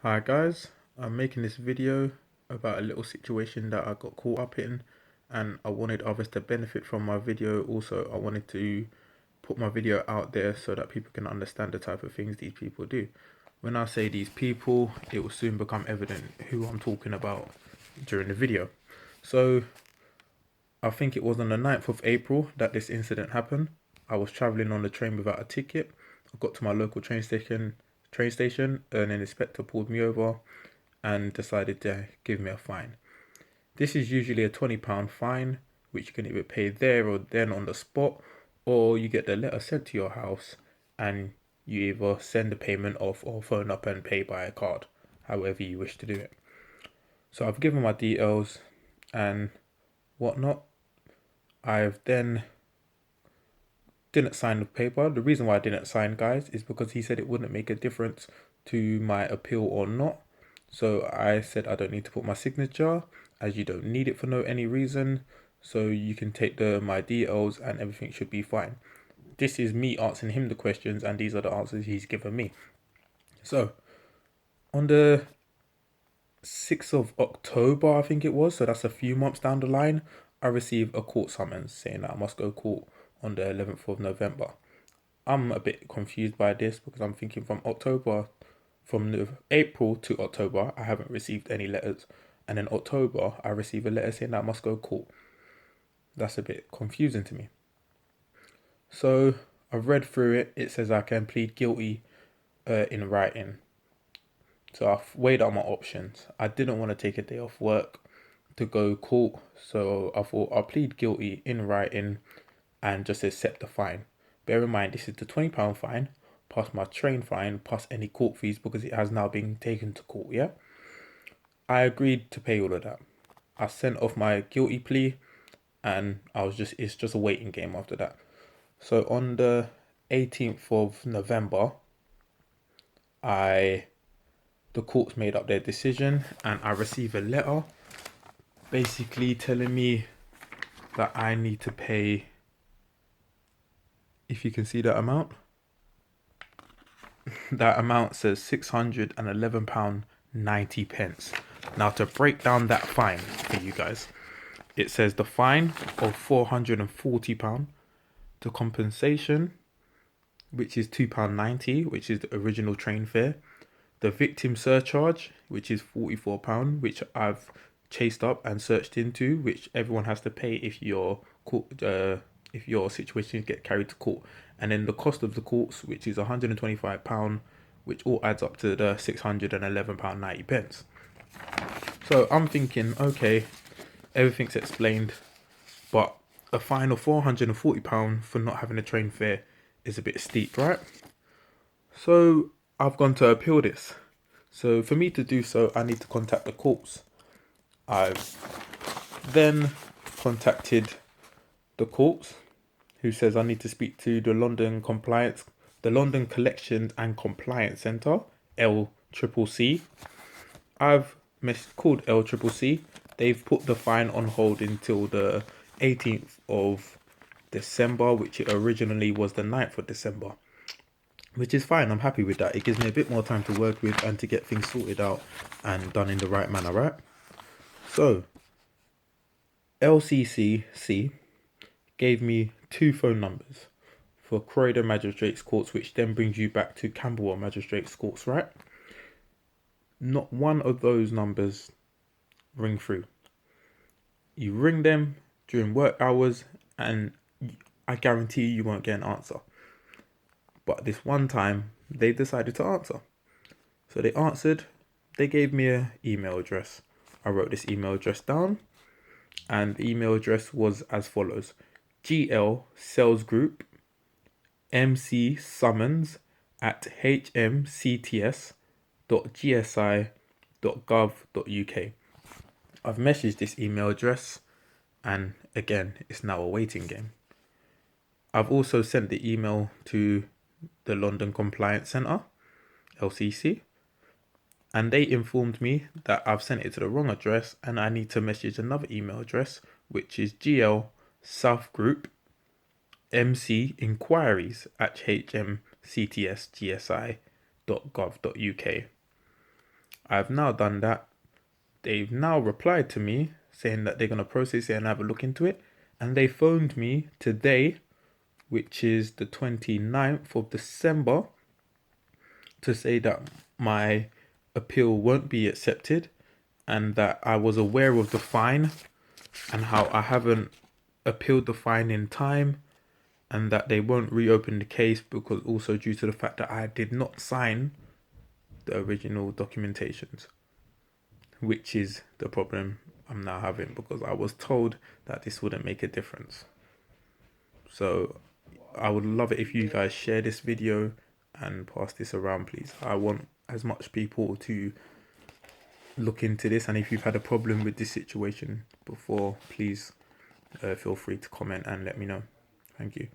Hi guys, I'm making this video about a little situation that I got caught up in, and I wanted others to benefit from my video. Also, I wanted to put my video out there so that people can understand the type of things these people do. When I say these people, it will soon become evident who I'm talking about during the video. So I think it was on the 9th of April that this incident happened. I was traveling on the train without a ticket. I got to my local train station, and an inspector pulled me over and decided to give me a fine. This is usually a £20 fine, which you can either pay there or then on the spot, or you get the letter sent to your house and you either send the payment off or phone up and pay by a card, however you wish to do it. So I've given my details and whatnot. I've then didn't sign the paper. The reason why I didn't sign, guys, is because he said it wouldn't make a difference to my appeal or not. So I said I don't need to put my signature, as you don't need it for no any reason. So you can take my details and everything should be fine. This is me answering him the questions, and these are the answers he's given me. So on the 6th of October, I think it was, so that's a few months down the line, I received a court summons saying that I must go court on the 11th of November. I'm a bit confused by this because I'm thinking from April to October, I haven't received any letters. And in October, I receive a letter saying that I must go court. That's a bit confusing to me. So I've read through it. It says I can plead guilty in writing. So I've weighed up my options. I didn't want to take a day off work to go court. So I thought I'll plead guilty in writing and just accept the fine. Bear in mind, this is the £20 fine, plus my train fine, plus any court fees because it has now been taken to court, yeah? I agreed to pay all of that. I sent off my guilty plea and it's just a waiting game after that. So on the 18th of November, the courts made up their decision and I received a letter basically telling me that I need to pay, if you can see that amount, that amount says £611.90. Now to break down that fine for you guys, it says the fine of £440, the compensation, which is £2.90, which is the original train fare, the victim surcharge, which is £44, which I've chased up and searched into, which everyone has to pay if your situations get carried to court, and then the cost of the courts, which is £125, which all adds up to the £611.90. So I'm thinking, okay, everything's explained, but a fine of £440 for not having a train fare is a bit steep, right? So I've gone to appeal this. So for me to do so, I need to contact the courts. I've then contacted the courts, who says I need to speak to the London Collections and Compliance Centre, LCCC. I've called LCCC. They've put the fine on hold until the 18th of December, which it originally was the 9th of December, which is fine. I'm happy with that. It gives me a bit more time to work with and to get things sorted out and done in the right manner, right? So, LCCC gave me two phone numbers for Croydon Magistrates Courts, which then brings you back to Camberwell Magistrates Courts, right? Not one of those numbers ring through. You ring them during work hours and I guarantee you won't get an answer. But this one time, they decided to answer. So they answered, they gave me an email address. I wrote this email address down, and the email address was as follows: GL Sales Group MC Summons at hmcts.gsi.gov.uk. I've messaged this email address, and again, it's now a waiting game. I've also sent the email to the London Compliance Centre, LCC, and they informed me that I've sent it to the wrong address and I need to message another email address, which is GL South Group MC Inquiries at hmctsgsi.gov.uk. I've now done that. They've now replied to me saying that they're going to process it and have a look into it. And they phoned me today, which is the 29th of December, to say that my appeal won't be accepted and that I was aware of the fine and how I haven't appealed the fine in time, and that they won't reopen the case because also due to the fact that I did not sign the original documentations, which is the problem I'm now having because I was told that this wouldn't make a difference. So I would love it if you guys share this video and pass this around, please. I want as much people to look into this, and if you've had a problem with this situation before, please feel free to comment and let me know. Thank you.